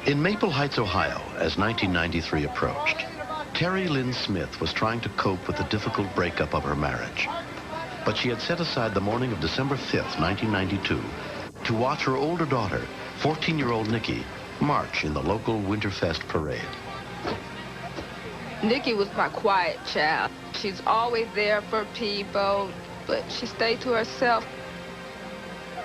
In Maple Heights, Ohio, as 1993 approached, Terry Lynn Smith was trying to cope with the difficult breakup of her marriage. But she had set aside the morning of December 5th, 1992, to watch her older daughter, 14-year-old Nikki, march in the local Winterfest parade. Nikki was my quiet child. She's always there for people, but she stayed to herself.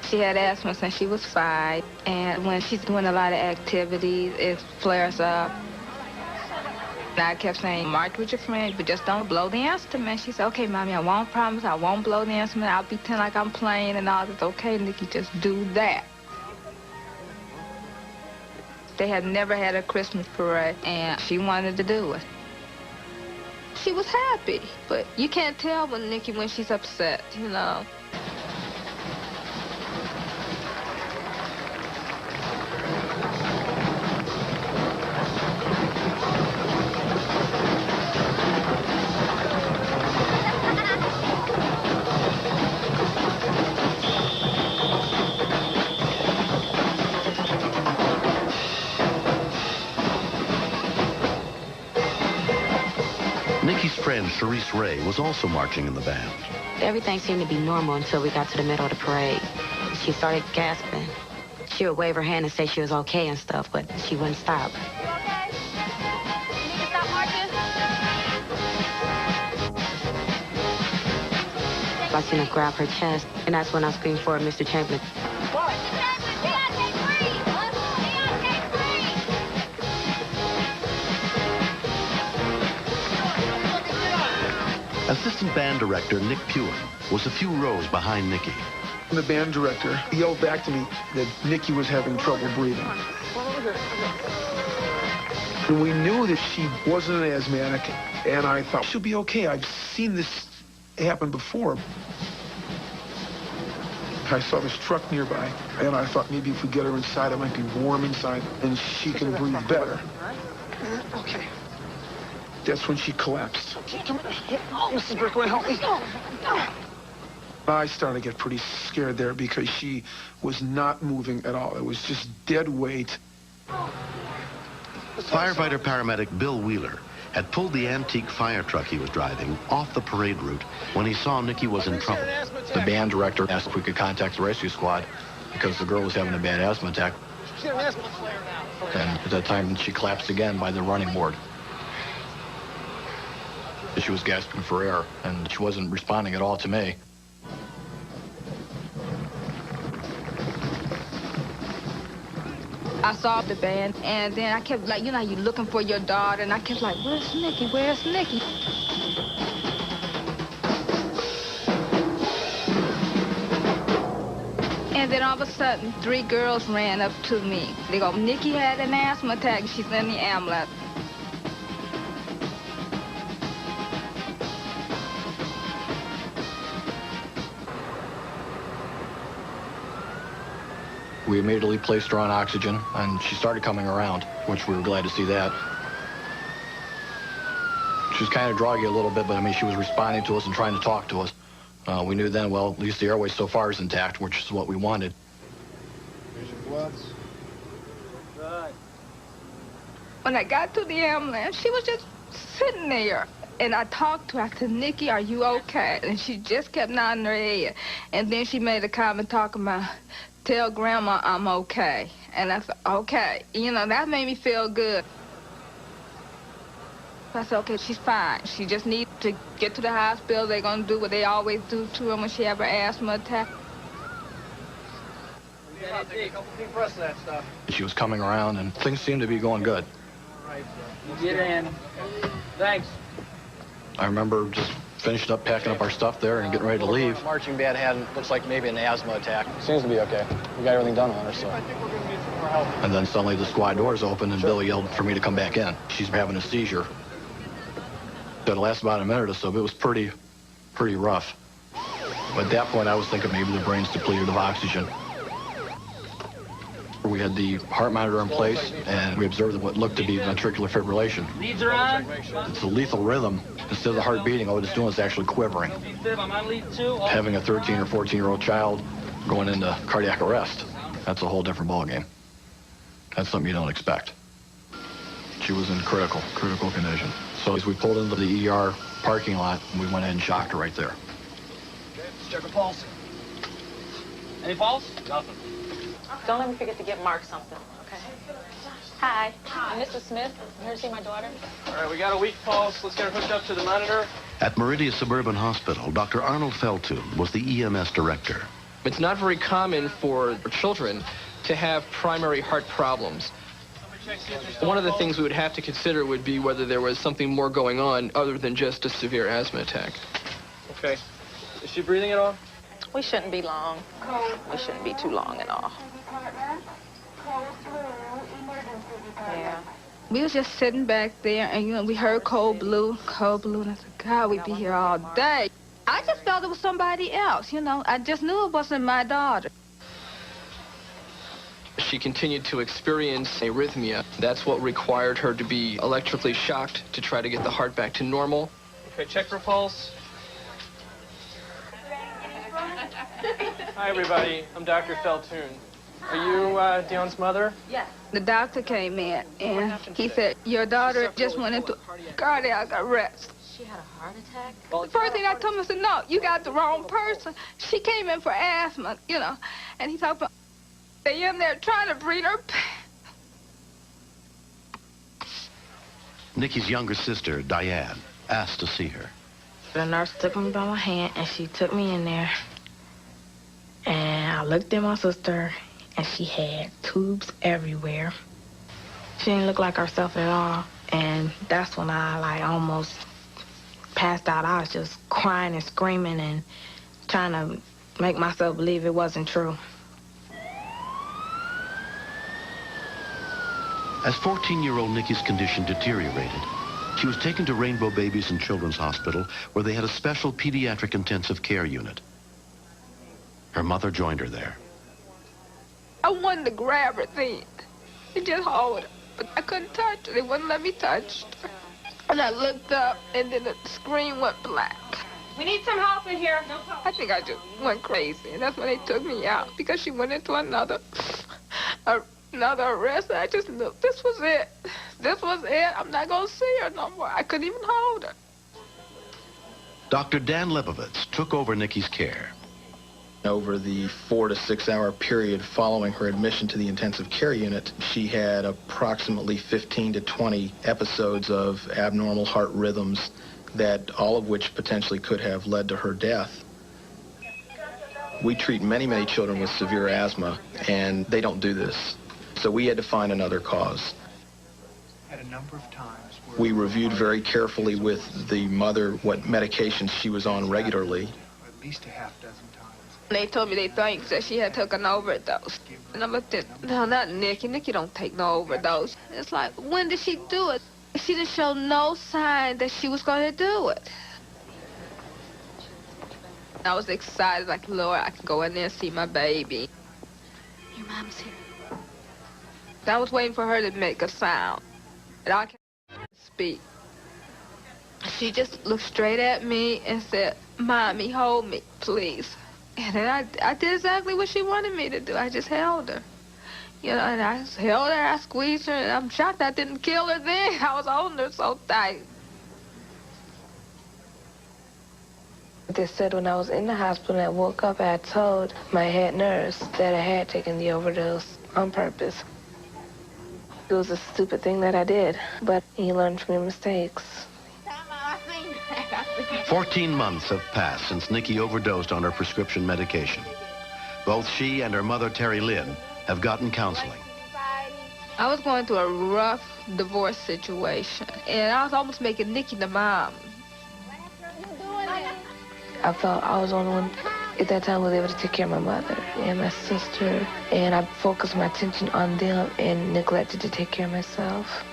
She had asthma since she was 5, and when she's doing a lot of activities, it flares up. And I kept saying, march with your friend, but just don't blow the instrument. She said, okay, Mommy, I won't promise, I won't blow the instrument. I'll pretend like I'm playing and all this. Okay, Nikki, just do that. They had never had a Christmas parade, and she wanted to do it. She was happy, but you can't tell when Nikki, when she's upset, you know. Nikki's friend, Sharice Ray, was also marching in the band. Everything seemed to be normal until we got to the middle of the parade. She started gasping. She would wave her hand and say she was okay and stuff, but she wouldn't stop. You okay? You need to stop marching? I seen her grab her chest, and that's when I screamed for Mr. Chamberlain. Assistant band director Nick Puen was a few rows behind Nikki. The band director yelled back to me that Nikki was having trouble breathing. And we knew that she wasn't an asthmatic, and I thought, she'll be okay. I've seen this happen before. I saw this truck nearby, and I thought maybe if we get her inside, it might be warm inside, and she can breathe better. Okay. That's when she collapsed. Oh, Mrs. Brickaway, help me. I started to get pretty scared there because she was not moving at all. It was just dead weight. Firefighter paramedic Bill Wheeler had pulled the antique fire truck he was driving off the parade route when he saw Nikki was in trouble. The band director asked if we could contact the rescue squad because the girl was having a bad asthma attack. And at that time, she collapsed again by the running board. She was gasping for air, and she wasn't responding at all to me. I saw the band, and then I kept, like, you know, you're looking for your daughter, and I kept like, where's Nikki? Where's Nikki? And then all of a sudden, 3 girls ran up to me. They go, Nikki had an asthma attack. She's in the ambulance. We immediately placed her on oxygen, and she started coming around, which we were glad to see that. She was kind of groggy a little bit, but I mean, she was responding to us and trying to talk to us. We knew then, well, at least the airway so far is intact, which is what we wanted. Here's your bloods. Good. When I got to the ambulance, she was just sitting there. And I talked to her. I said, Nikki, are you okay? And she just kept nodding her head. And then she made a comment talking about, tell Grandma I'm okay. And I said, okay. You know, that made me feel good. I said, okay, she's fine. She just needs to get to the hospital. They're going to do what they always do to her when she has her asthma attack. She was coming around, and things seemed to be going good. All right, get in. Thanks. I remember just finishing up packing up our stuff there and getting ready to leave. Marching band had, looks like maybe an asthma attack. Seems to be okay. We got everything done on her, so. I think we're going to need some more help. And then suddenly the squad doors opened, and Billy yelled for me to come back in. She's having a seizure. It lasted about a minute or so, but it was pretty rough. But at that point, I was thinking maybe the brain's depleted of oxygen. We had the heart monitor in place, and we observed what looked to be ventricular fibrillation. Leads are on. It's a lethal rhythm. Instead of the heart beating, all it's doing is actually quivering. I'm on lead 2. Having a 13 or 14-year-old child going into cardiac arrest, that's a whole different ballgame. That's something you don't expect. She was in critical condition. So as we pulled into the ER parking lot, we went ahead and shocked her right there. Okay, let's check her pulse. Any pulse? Nothing. Don't let me forget to get Mark something, okay? Hi, I'm Mrs. Smith. I'm here to see my daughter. All right, we got a weak pulse. Let's get her hooked up to the monitor. At Meridia Suburban Hospital, Dr. Arnold Feltoon was the EMS director. It's not very common for children to have primary heart problems. One of the things we would have to consider would be whether there was something more going on other than just a severe asthma attack. Okay. Is she breathing at all? We shouldn't be long. We shouldn't be too long at all. Yeah. We was just sitting back there, and, you know, we heard cold blue, and I said, God, we'd be here all day. I just felt it was somebody else, you know. I just knew it wasn't my daughter. She continued to experience arrhythmia. That's what required her to be electrically shocked to try to get the heart back to normal. Okay, check for pulse. Hi, everybody. I'm Dr. Feltoon. Are you Dion's mother? Yes. The doctor came in, and he said, your daughter just went into cardiac arrest. She had a heart attack? The first thing I told him, I said, no, you got the wrong person. She came in for asthma, you know, and he talked about, they in there trying to breathe her. Nikki's younger sister, Diane, asked to see her. The nurse took me by my hand, and she took me in there. And I looked at my sister, and she had tubes everywhere. She didn't look like herself at all. And that's when I, almost passed out. I was just crying and screaming and trying to make myself believe it wasn't true. As 14-year-old Nikki's condition deteriorated, she was taken to Rainbow Babies and Children's Hospital, where they had a special pediatric intensive care unit. Her mother joined her there. I wanted to grab her then and just hold her, but I couldn't touch her. They wouldn't let me touch her. And I looked up, and then the screen went black. We need some help in here. I think I just went crazy, and that's when they took me out, because she went into another arrest. I just knew this was it. This was it. I'm not going to see her no more. I couldn't even hold her. Dr. Dan Lebovitz took over Nikki's care. Over the 4 to 6 hour period following her admission to the intensive care unit, she had approximately 15 to 20 episodes of abnormal heart rhythms that all of which potentially could have led to her death. We treat many, many children with severe asthma, and they don't do this. So we had to find another cause. At a number of times, we reviewed very carefully with the mother what medications she was on regularly. At least a half dozen times. They told me they think that she had taken an overdose. And I looked at, no, not Nikki. Nikki don't take no overdose. It's like, when did she do it? She didn't show no sign that she was going to do it. I was excited, like, Lord, I can go in there and see my baby. Your mom's here. I was waiting for her to make a sound. And I can't speak. She just looked straight at me and said, Mommy, hold me, please. And then I did exactly what she wanted me to do. I just held her. You know, and I held her, I squeezed her, and I'm shocked I didn't kill her then. I was holding her so tight. They said when I was in the hospital and I woke up, I told my head nurse that I had taken the overdose on purpose. It was a stupid thing that I did, but you learn from your mistakes. 14 months have passed since Nikki overdosed on her prescription medication. Both she and her mother, Terry Lynn, have gotten counseling. I was going through a rough divorce situation, and I was almost making Nikki the mom. I felt I was the only one at that time was able to take care of my mother and my sister, and I focused my attention on them and neglected to take care of myself.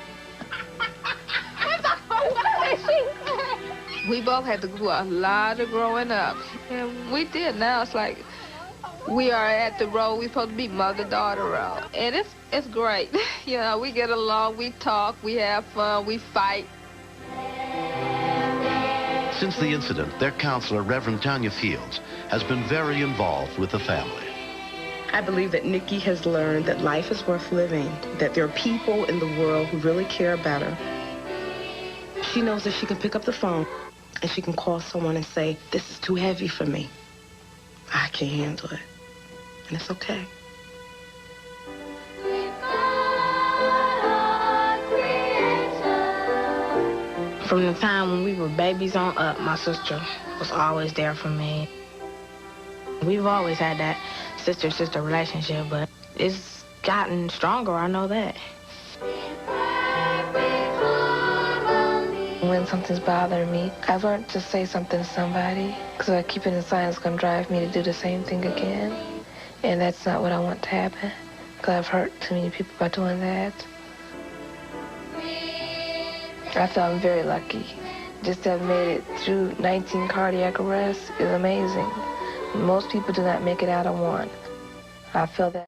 We both had to do a lot of growing up, and we did. Now it's like we are at the road we're supposed to be, mother-daughter road, and it's great. You know, we get along, we talk, we have fun, we fight. Since the incident, their counselor, Reverend Tanya Fields, has been very involved with the family. I believe that Nikki has learned that life is worth living, that there are people in the world who really care about her. She knows that she can pick up the phone and she can call someone and say, this is too heavy for me. I can't handle it. And it's okay. From the time when we were babies on up, my sister was always there for me. We've always had that sister-sister relationship, but it's gotten stronger, I know that. When something's bothering me, I've learned to say something to somebody, because if I keep it inside, it's going to drive me to do the same thing again. And that's not what I want to happen, because I've hurt too many people by doing that. I feel I'm very lucky. Just to have made it through 19 cardiac arrests is amazing. Most people do not make it out of one. I feel that.